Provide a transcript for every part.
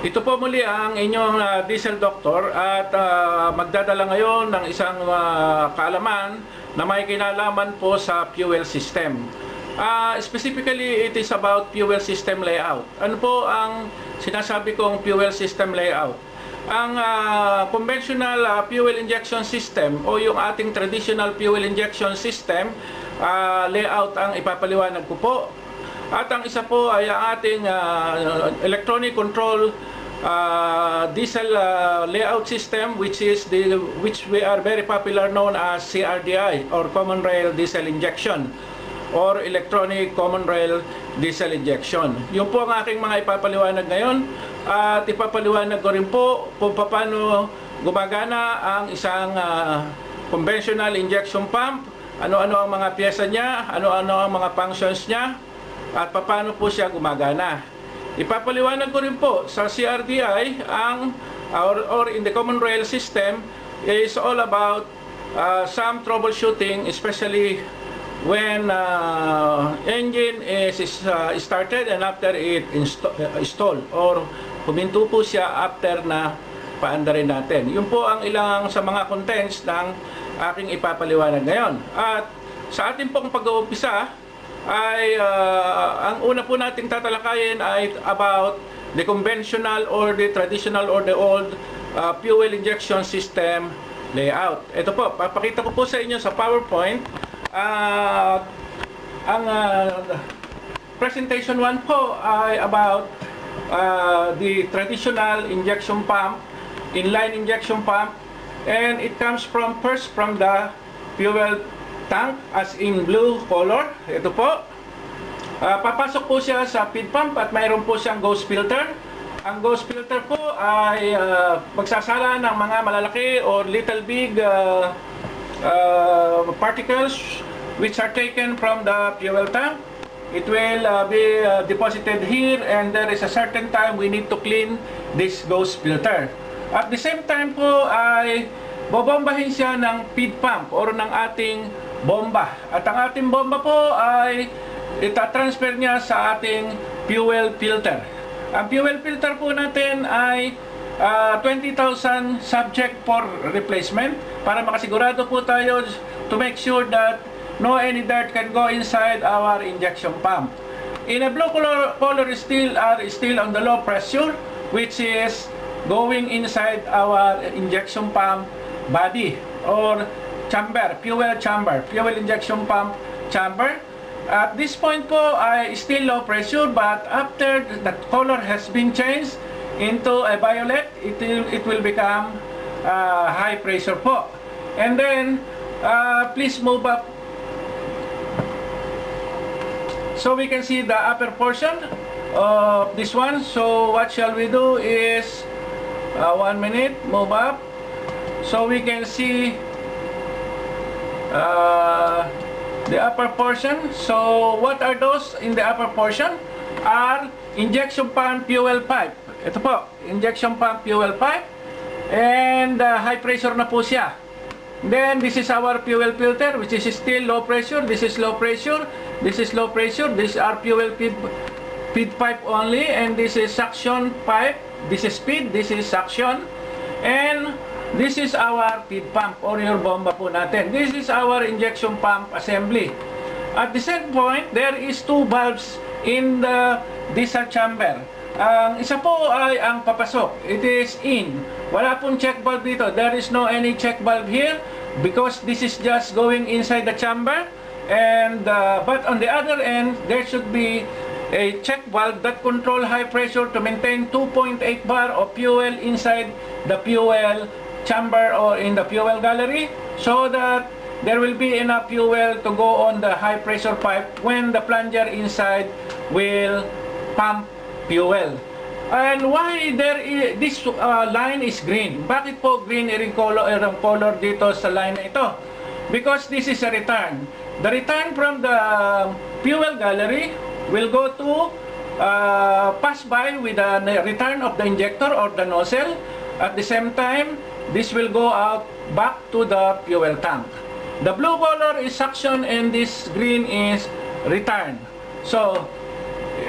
Ito po muli ang inyong diesel doctor at magdadala ngayon ng isang kaalaman na may kinalaman po sa fuel system. Specifically, it is about fuel system layout. Ano po ang sinasabi kong fuel system layout? Ang conventional fuel injection system o yung ating traditional fuel injection system layout ang ipapaliwanag ko po. At ang isa po ay ang ating electronic control diesel layout system, which we are very popular known as CRDI or Common Rail Diesel Injection or Electronic Common Rail Diesel Injection. Yun po ang aking mga ipapaliwanag ngayon at ipapaliwanag ko rin po kung paano gumagana ang isang conventional injection pump, ano-ano ang mga pyesa niya, ano-ano ang mga functions niya, at paano po siya gumagana. Ipapaliwanag ko rin po sa CRDI ang or in the common rail system is all about some troubleshooting, especially when engine is started and after it installed or huminto po siya after na paandarin natin. Yun po ang ilang sa mga contents ng aking ipapaliwanag ngayon. At sa ating pong pag-uumpisa ay ang una po nating tatalakayin ay about the conventional or the traditional or the old fuel injection system layout. Ito po, papakita ko po sa inyo sa PowerPoint. Ang presentation 1 po ay about the traditional injection pump, inline injection pump, and it comes from the fuel tank as in blue color. Ito po. Papasok po siya sa feed pump at mayroon po siyang ghost filter. Ang ghost filter po ay magsasala ng mga malalaki or little big particles which are taken from the fuel tank. It will be deposited here, and there is a certain time we need to clean this ghost filter. At the same time po ay bobombahin siya ng feed pump or ng ating bomba. At ang ating bomba po ay itatransfer niya sa ating fuel filter. Ang fuel filter po natin ay 20,000 subject for replacement para makasigurado po tayo to make sure that no any dirt can go inside our injection pump. In a blue color still on the low pressure, which is going inside our injection pump body or chamber, fuel injection pump chamber. At this point po ay still low pressure, but after the color has been changed into a violet, it will become high pressure po. And then please move up so we can see the upper portion of this one. So what shall we do is 1 minute, move up so we can see the upper portion. So what are those in the upper portion? Are injection pump fuel pipe. Ito po, injection pump fuel pipe, and high pressure na po siya. Then this is our fuel filter, which is still low pressure. This is low pressure, this is low pressure. These are fuel feed pipe only, and this is suction pipe. This is feed, this is suction, and this is our feed pump or your bomba po natin. This is our injection pump assembly. At the same point, there is two valves in the diesel chamber. Ang isa po ay ang papasok. It is in. Wala pong check valve dito. There is no any check valve here because this is just going inside the chamber. And but on the other end, there should be a check valve that control high pressure to maintain 2.8 bar of fuel inside the fuel chamber or in the fuel gallery, so that there will be enough fuel to go on the high pressure pipe when the plunger inside will pump fuel. And why this line is green? Bakit po green ang color dito sa line na ito? Because this is a return. The return from the fuel gallery will go to pass by with the return of the injector or the nozzle. At the same time, this will go out back to the fuel tank. The blue color is suction and this green is return. So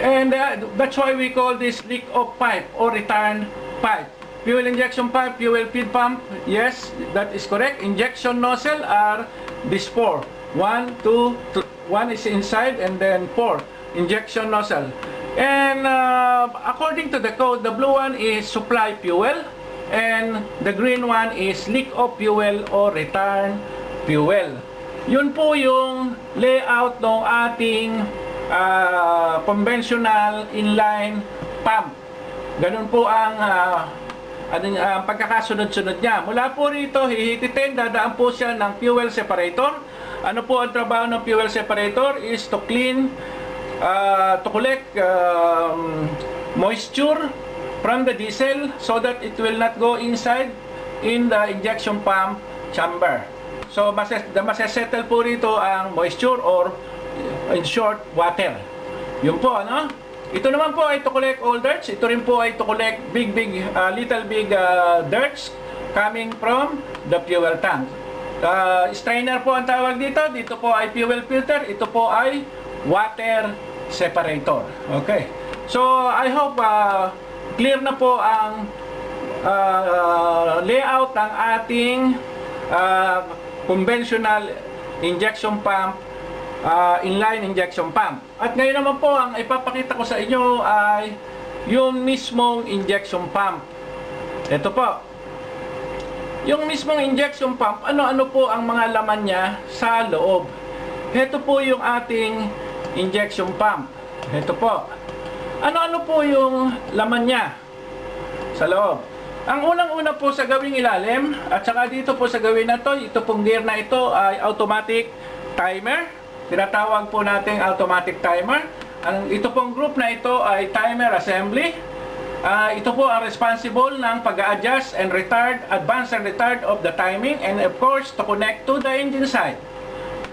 And that's why we call this leak of pipe or return pipe. Fuel injection pipe, fuel feed pump, yes, that is correct. Injection nozzle are these four. One, two, one is inside, and then four. Injection nozzle. And according to the code, the blue one is supply fuel, and the green one is leak of fuel or return fuel. Yun po yung layout ng ating conventional inline pump. Ganun po ang pagkakasunod-sunod niya. Mula po rito, hihikitin, dadaan po siya ng fuel separator. Ano po ang trabaho ng fuel separator? Is to clean, to collect moisture from the diesel so that it will not go inside in the injection pump chamber. So, masesettle po rito ang moisture or in short, water. Yun po, ano? Ito naman po ay to collect all dirts. Ito rin po ay to collect little big dirts coming from the fuel tank. Strainer po ang tawag dito. Dito po ay fuel filter. Ito po ay water separator. Okay. So, I hope clear na po ang layout ng ating conventional injection pump, inline injection pump. At ngayon naman po, ang ipapakita ko sa inyo ay yung mismong injection pump. Ito po. Yung mismong injection pump, ano-ano po ang mga laman niya sa loob. Ito po yung ating injection pump. Ito po. Ano-ano po yung laman niya sa loob. Ang unang-una po sa gawing ilalim, at saka dito po sa gawin na to, ito pong gear na ito ay automatic timer. Tinatawag po natin automatic timer. Ito pong group na ito ay timer assembly. Ito po ang responsible ng pag-adjust and retard, advance and retard of the timing, and of course to connect to the engine side.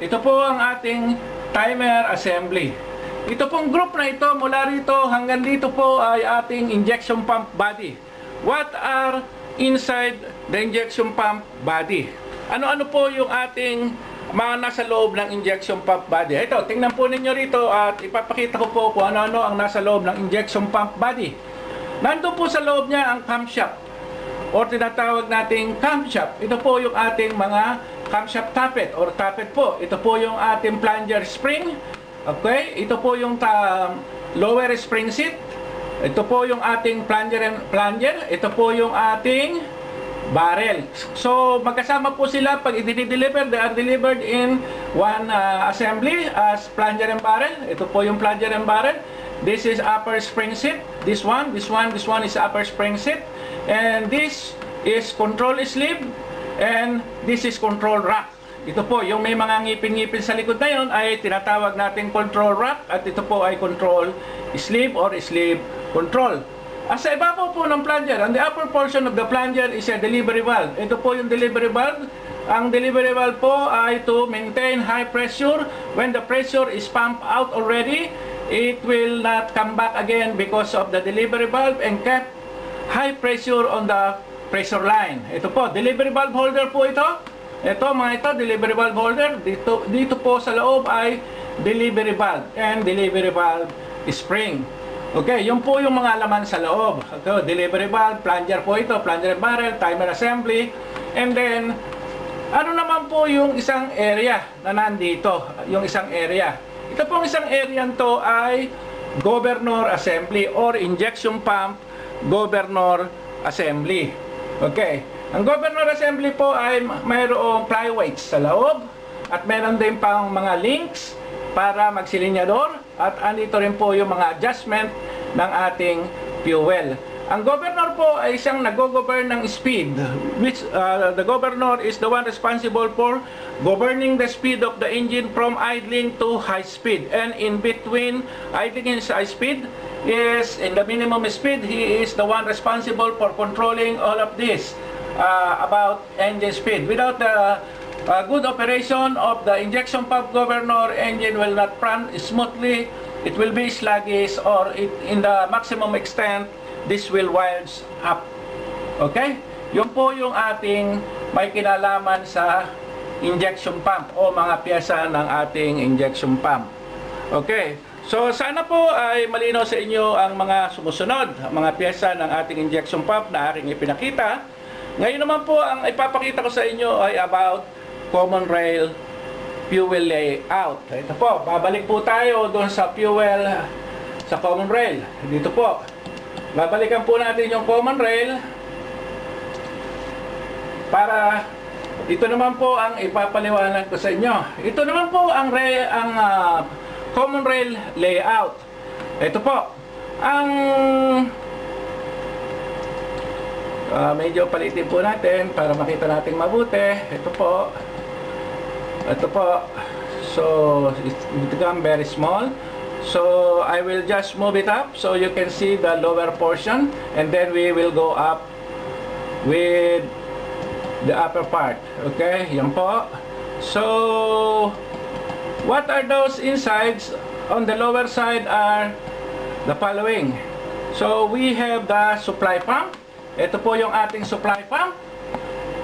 Ito po ang ating timer assembly. Ito pong group na ito, mula rito hanggang dito po ay ating injection pump body. What are inside the injection pump body? Ano-ano po yung ating mga nasa loob ng injection pump body? Ito, tingnan po ninyo rito at ipapakita ko po kung ano-ano ang nasa loob ng injection pump body. Nandun po sa loob niya ang camshaft o tinatawag nating camshaft. Ito po yung ating mga camshaft tappet or tappet po. Ito po yung ating plunger spring. Okay? Ito po yung lower spring seat. Ito po yung ating plunger. Ito po yung ating barrel. So, magkasama po sila pag i-deliver. They are delivered in one assembly as plunger and barrel. Ito po yung plunger and barrel. This is upper spring seat. This one is upper spring seat. And this is control sleeve. And this is control rack. Ito po, yung may mga ngipin-ngipin sa likod na yun ay tinatawag natin control rack. At ito po ay control sleeve or sleeve control. Sa ibabaw po ng plunger, on the upper portion of the plunger is a delivery valve. Ito po yung delivery valve. Ang delivery valve po ay to maintain high pressure. When the pressure is pumped out already, it will not come back again because of the delivery valve and kept high pressure on the pressure line. Ito po, delivery valve holder po ito. Ito mga ito, delivery valve holder. Dito po sa loob ay delivery valve and delivery valve spring. Okay, yun po yung mga laman sa loob. Ito, delivery valve, plunger po ito, plunger and barrel, timer assembly. And then, ano naman po yung isang area na nandito? Yung isang area. Ito pong isang area to ay governor assembly or injection pump governor assembly. Okay. Ang governor assembly po ay mayroong flyweights sa loob at meron din pang mga links para magsilinyador at andito rin po yung mga adjustment ng ating fuel. Ang governor po ay isang nag-govern ng speed, which the governor is the one responsible for governing the speed of the engine from idling to high speed. And in between idling and high speed is in the minimum speed, he is the one responsible for controlling all of this about engine speed. Without the good operation of the injection pump governor, engine will not run smoothly. It will be sluggish or in the maximum extent, this will winds up. Okay? Yun po yung ating may kinalaman sa injection pump o mga piyesa ng ating injection pump. Okay? So sana po ay malinaw sa inyo ang mga sumusunod, ang mga piyesa ng ating injection pump na aking ipinakita. Ngayon naman po ang ipapakita ko sa inyo ay about common rail fuel layout. Ito po, babalik po tayo doon sa fuel sa common rail. Dito po, babalikan po natin yung common rail para ito naman po ang ipapaliwanag ko sa inyo. Ito naman po ang common rail layout. Ito po ang medyo palitin po natin para makita natin mabuti. Ito po, so it's become very small, so I will just move it up so you can see the lower portion, and then we will go up with the upper part. Okay, yan po. So what are those insides? On the lower side are the following. So we have the supply pump. Ito po yung ating supply pump.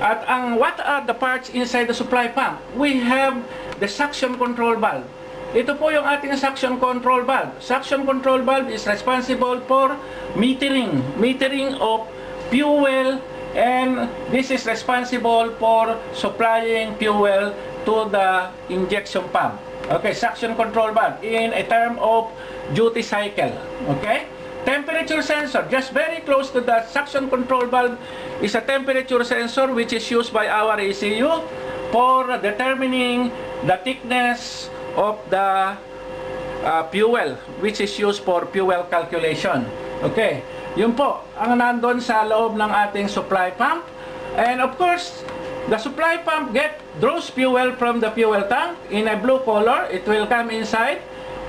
At what are the parts inside the supply pump? We have the suction control valve. Ito po yung ating suction control valve. Suction control valve is responsible for metering of fuel, and this is responsible for supplying fuel to the injection pump. Okay, suction control valve in a term of duty cycle. Okay, temperature sensor, just very close to the suction control valve, is a temperature sensor which is used by our ECU for determining the thickness of the fuel, which is used for fuel calculation. Okay, yun po ang nandun sa loob ng ating supply pump. And of course, the supply pump draws fuel from the fuel tank in a blue color. It will come inside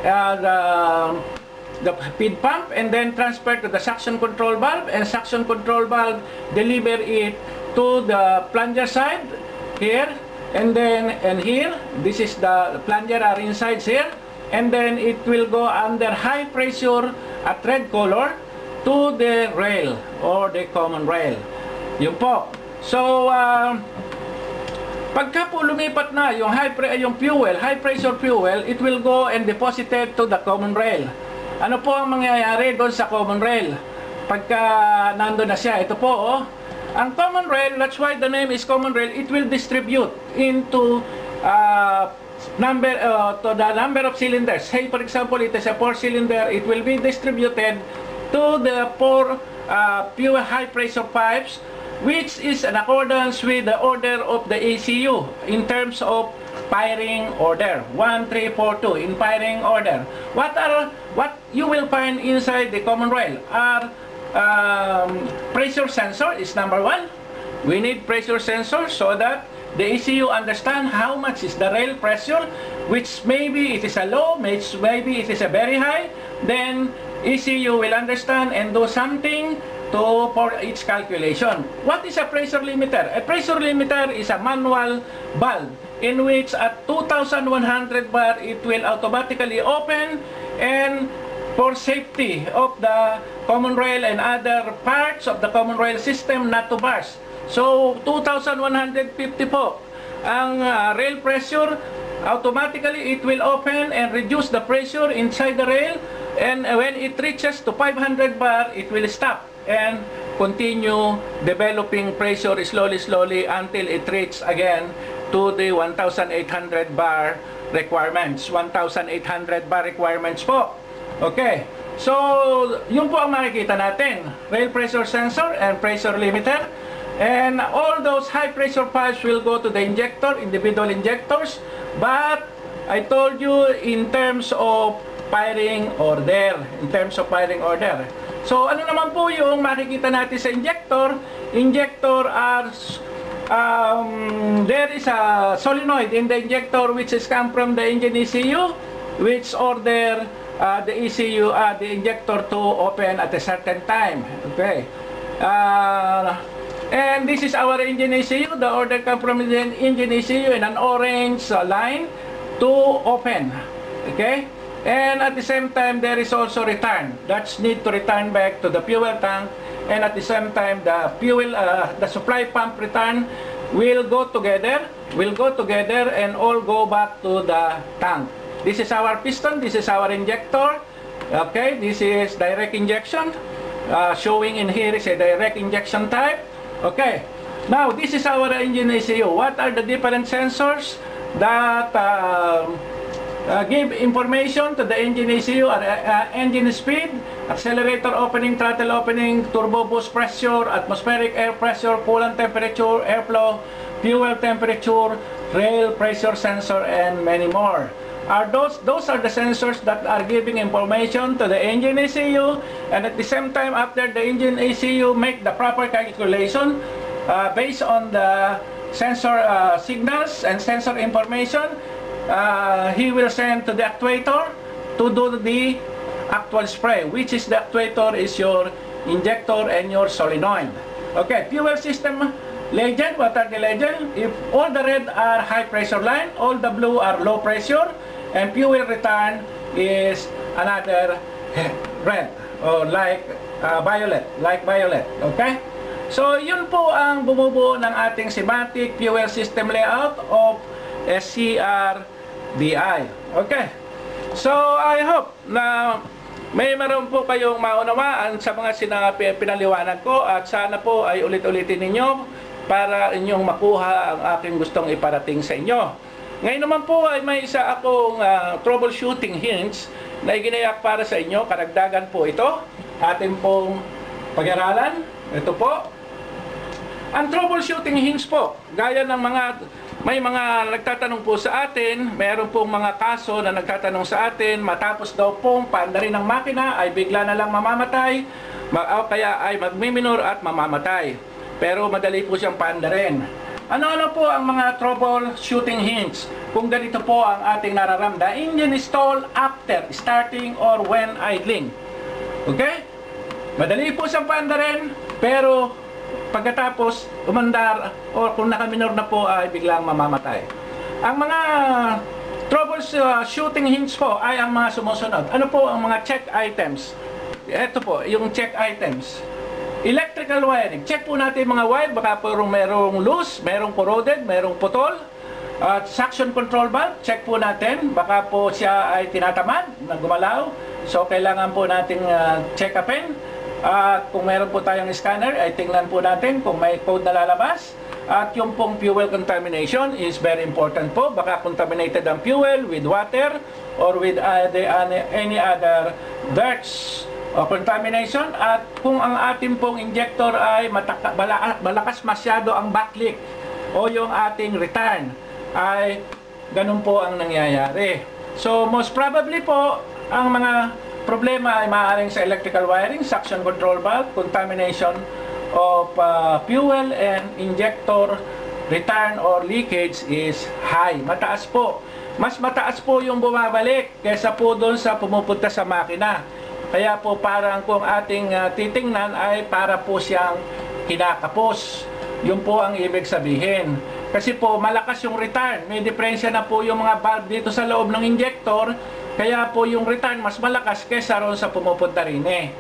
the feed pump and then transfer to the suction control valve, and suction control valve deliver it to the plunger side here, and then here. This is the plunger are inside here, and then it will go under high pressure at red color to the rail or the common rail. Yun po. So pagka po lumipat na yung high pressure fuel, it will go and deposited to the common rail. Ano po ang mangyayari doon sa common rail pagka nando na siya? Ito po, ang common rail, that's why the name is common rail. It will distribute into the number of cylinders. Say for example, it is a 4-cylinder. It will be distributed to the 4 fuel high pressure pipes, which is in accordance with the order of the ECU in terms of firing order 1, 3, 4, 2 in firing order. What you will find inside the common rail are pressure sensor is number 1. We need pressure sensor so that the ECU understand how much is the rail pressure, which maybe it is a low, maybe it is a very high. Then ECU will understand and do something for its calculation. What is a pressure limiter? A pressure limiter is a manual valve in which at 2,100 bar it will automatically open, and for safety of the common rail and other parts of the common rail system not to burst. So 2,150 po ang rail pressure. Automatically it will open and reduce the pressure inside the rail, and when it reaches to 500 bar it will stop and continue developing pressure slowly until it reaches again to the 1,800 bar requirements. 1,800 bar requirements po. Okay, so yun po ang makikita natin, rail pressure sensor and pressure limiter. And all those high pressure pipes will go to the injector, individual injectors. But I told you in terms of firing order. So ano naman po yung makikita natin sa injector? Injector are there is a solenoid in the injector which is come from the engine ECU, which order the ECU, the injector to open at a certain time. Okay. And this is our engine ECU. The order come from the engine ECU in an orange line to open. Okay. And at the same time, there is also return. That's need to return back to the fuel tank. And at the same time, the supply pump return will go together and all go back to the tank. This is our piston, this is our injector. Okay, this is direct injection. Showing in here is a direct injection type. Okay, now this is our engine ECU. What are the different sensors that give information to the engine ECU? Engine speed, accelerator opening, throttle opening, turbo boost pressure, atmospheric air pressure, coolant temperature, airflow, fuel temperature, rail pressure sensor, and many more. Those are the sensors that are giving information to the engine ECU, and at the same time, after the engine ECU make the proper calculation based on the sensor signals and sensor information, he will send to the actuator to do the actual spray, which is the actuator is your injector and your solenoid. Okay, fuel system legend. What are the legend? If all the red are high pressure line, all the blue are low pressure, and fuel return is another red or like violet. Okay? So yun po ang bumubuo ng ating schematic fuel system layout of SCR-DI. Okay? So I hope na may meron po kayong maunawaan sa mga pinaliwanag ko, at sana po ay ulit-ulitin ninyo para inyong makuha ang aking gustong iparating sa inyo. Ngayon naman po ay may isa akong troubleshooting hints na iginayak para sa inyo. Karagdagan po ito, atin pong pag-aralan. Ito po. Ang troubleshooting hints po, gaya ng may mga nagtatanong po sa atin, mayroon pong mga kaso na nagtatanong sa atin, matapos daw pong paandarin ng makina ay bigla na lang mamamatay, kaya ay magmiminor at mamamatay. Pero madali po siyang paandarin. Ano-ano po ang mga troubleshooting hints kung ganito po ang ating nararamdaman? Engine stall after starting or when idling. Okay? Madali po siyang paandarin, pero pagkatapos umandar o kung nakaminor na po ay biglang mamamatay. Ang mga troubleshooting hints po ay ang mga sumusunod. Ano po ang mga check items? Ito po, yung check items. Electrical wiring. Check po natin mga wire, baka po merong loose, merong corroded, merong putol. Suction control valve, check po natin, baka po siya ay tinatamad, na gumalaw. So kailangan po nating check upin. At kung meron po tayong scanner, ay tingnan po natin kung may code na lalabas. At yung pong fuel contamination is very important po. Baka contaminated ang fuel with water or with any other dirts o contamination. At kung ang ating pong injector ay malakas masyado ang backleak o yung ating return, ay ganun po ang nangyayari. So most probably po ang mga problema ay maaaring sa electrical wiring, suction control valve, contamination of fuel, and injector return or leakage is high. Mataas po. Mas mataas po yung bumabalik kaysa po doon sa pumupunta sa makina. Kaya po parang kung ating titingnan ay para po siyang kinakapos. Yun po ang ibig sabihin. Kasi po malakas yung return. May diferensya na po yung mga valve dito sa loob ng injector. Kaya po yung return mas malakas kaysa ron sa pumupunta rin eh.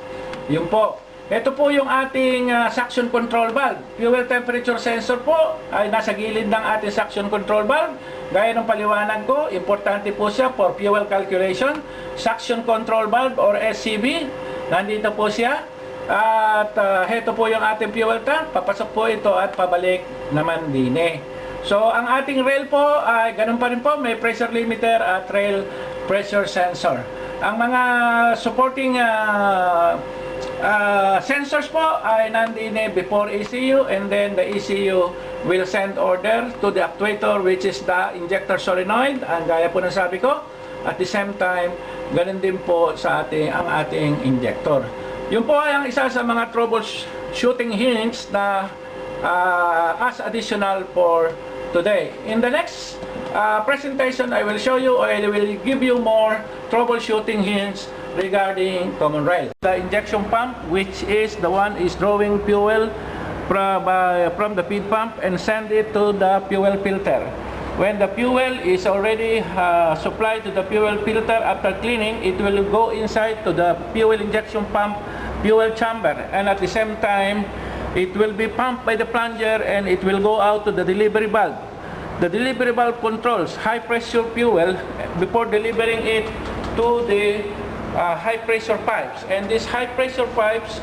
Yun po. Ito po yung ating suction control valve. Fuel temperature sensor po ay nasa gilid ng ating suction control valve. Gaya ng paliwanag ko, importante po siya for fuel calculation. Suction control valve or SCV, nandito po siya. At ito po yung ating fuel tank. Papasok po ito at pabalik naman din eh. So ang ating rail po ay ganun pa rin po, may pressure limiter at rail pressure sensor. Ang mga supporting sensors po ay nandiyan before ECU, and then the ECU will send order to the actuator, which is the injector solenoid. Ang gaya po ng sabi ko, at the same time ganun din po sa ang ating injector. Yun po ay ang isa sa mga troubleshooting hints na as additional for today. In the next presentation, I will show you, or I will give you more troubleshooting hints regarding common rail. The injection pump, which is the one is drawing fuel from the feed pump and send it to the fuel filter. When the fuel is already supplied to the fuel filter, after cleaning, it will go inside to the fuel injection pump fuel chamber, and at the same time it will be pumped by the plunger and it will go out to the delivery valve. the delivery valve controls high pressure fuel before delivering it to the high pressure pipes, and these high pressure pipes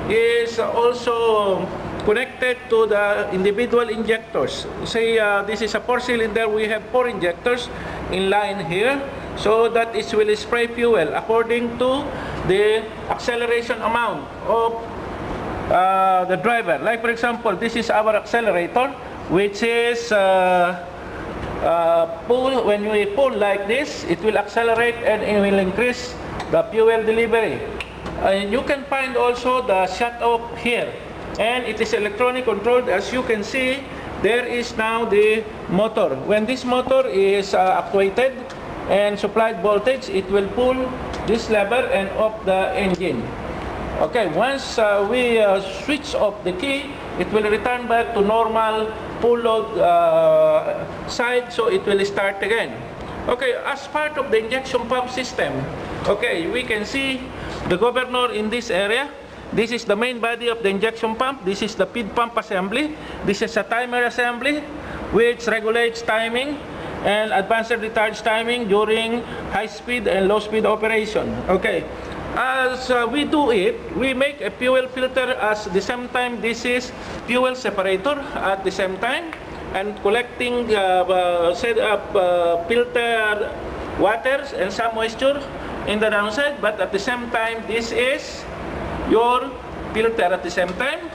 is also connected to the individual injectors. Say this is a 4-cylinder, we have 4 injectors in line here, so that it will spray fuel according to the acceleration amount of the driver. Like for example, this is our accelerator, which is pull. When we pull like this, it will accelerate and it will increase the fuel delivery. And you can find also the shut-off here, and it is electronic controlled. As you can see, there is now the motor. When this motor is actuated and supplied voltage, it will pull this lever and off the engine. Okay, once we switch off the key, it will return back to normal full load side, so it will start again. Okay, as part of the injection pump system, okay, we can see the governor in this area. This is the main body of the injection pump. This is the feed pump assembly. This is a timer assembly which regulates timing and advanced recharge timing during high speed and low speed operation. Okay, as we do it, we make a fuel filter at the same time. This is fuel separator at the same time, and collecting filter waters and some moisture in the downside, but at the same time this is your filter at the same time.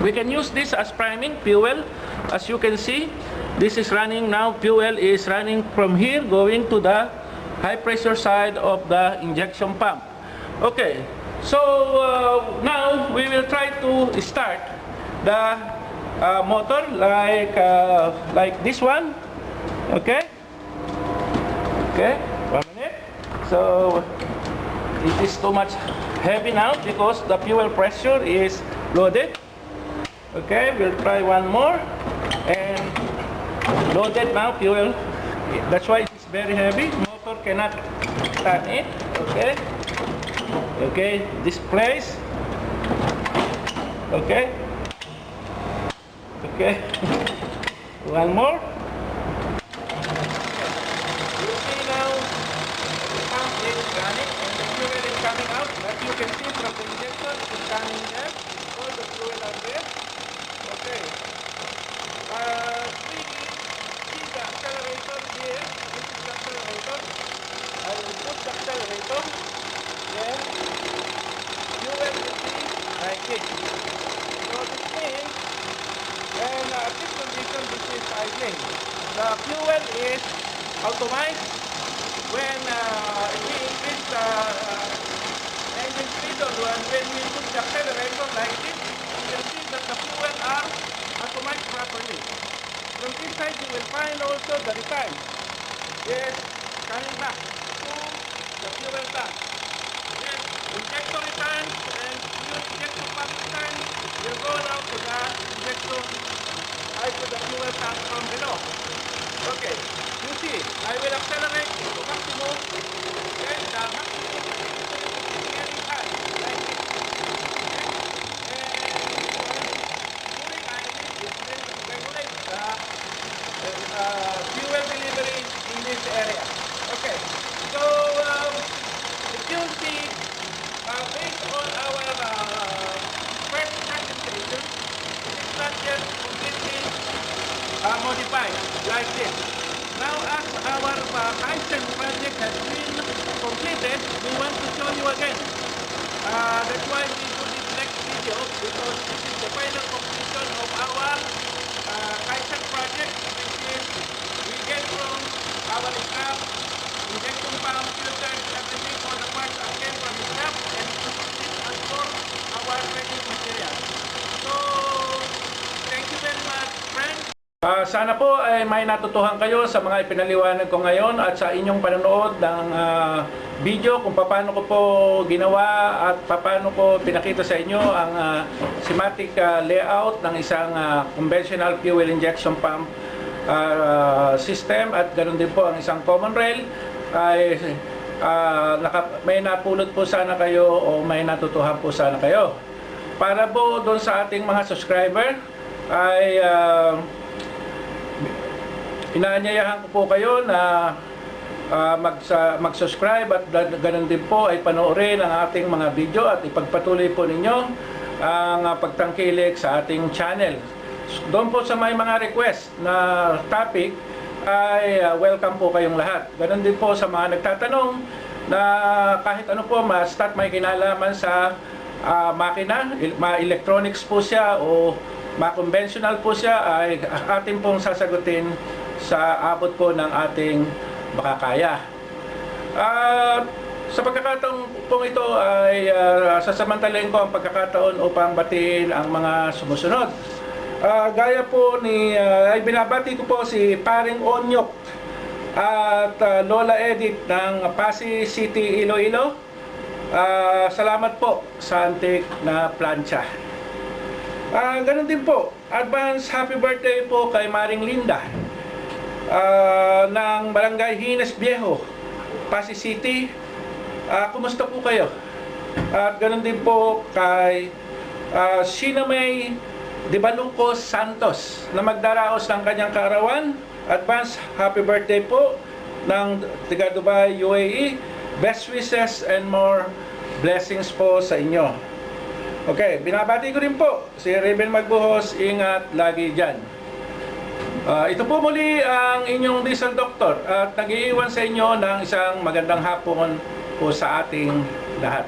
We can use this as priming fuel. As you can see, this is running now. Fuel is running from here going to the high pressure side of the injection pump. Okay, so now we will try to start the motor like this one. Okay, 1 minute. So it is too much heavy now because the fuel pressure is loaded. Okay, we'll try one more, and loaded now fuel. That's why it is very heavy. Motor cannot turn it. Okay, okay, this place. Okay, okay, one more. You see now the pump is running and the fuel is coming out. As you can see from the injector, it is coming there. All the fuel are there. Okay. We see the accelerator here. This is the accelerator. I will put the accelerator. Then fuel will be like this. So this means, and at this condition, this is idling. The fuel is automized. When we increase the engine speed, or when we put the accelerator like this, you will see that the fuel are automized properly. From this side, you will find also the return. Yes, coming back to the fuel tank. Yes, injector return and fuel injection pump return will go now to the injector, to the fuel tank from below. Okay, you see, I will accelerate to maximum, and the maximum is very high, like this. Okay? And during idling, it will regulate the fuel delivery in this area. Okay, so if you see, based on our first presentation, it is not yet completely modified like this. Now, as our Kaizen project has been completed, we want to show you again. That's why we do this next video, because this is the final completion of our Kaizen project, which is we get from our scrap, injection pump, filters, everything for the parts again from the scrap, and put it as for our ready material. So, thank you very much, friends. Sana po ay may natutuhan kayo sa mga ipinaliwanag ko ngayon at sa inyong panonood ng video kung paano ko po ginawa at paano ko pinakita sa inyo ang schematic layout ng isang conventional fuel injection pump system, at ganoon din po ang isang common rail. Ay may napulot po sana kayo o may natutuhan po sana kayo. Para po doon sa ating mga subscriber ay Inaanyayahan ko po kayo na mag-subscribe at ganun din po ay panoorin ang ating mga video at ipagpatuloy po ninyo ang pagtangkilik sa ating channel. Doon po sa may mga request na topic ay welcome po kayong lahat. Ganun din po sa mga nagtatanong na kahit ano po ma-start may kinalaman sa makina, ma-electronics po siya o ma-conventional po siya, ay atin pong sasagutin sa abot po ng ating makakaya. Sa pagkakataon pong ito ay sasamantalahin ko ang pagkakataon upang batiin ang mga sumusunod. Gaya po ay binabati ko po si Paring Onyok at Lola Edith ng Pasig City, Iloilo. Salamat po sa antik na plancha. Ganun din po, advance happy birthday po kay Maring Linda ng Barangay Hines Viejo, Pasig City. Kumusta po kayo? At ganun din po kay Sinamay Dibalucos Santos na magdaraos ng kanyang kaarawan. Advance happy birthday po ng taga Dubai, UAE. Best wishes and more blessings po sa inyo. Okay, binabati ko rin po si Rebel Magbuhos. Ingat lagi dyan. Ito po muli ang inyong diesel doctor at nag-iiwan sa inyo ng isang magandang hapon po sa ating lahat.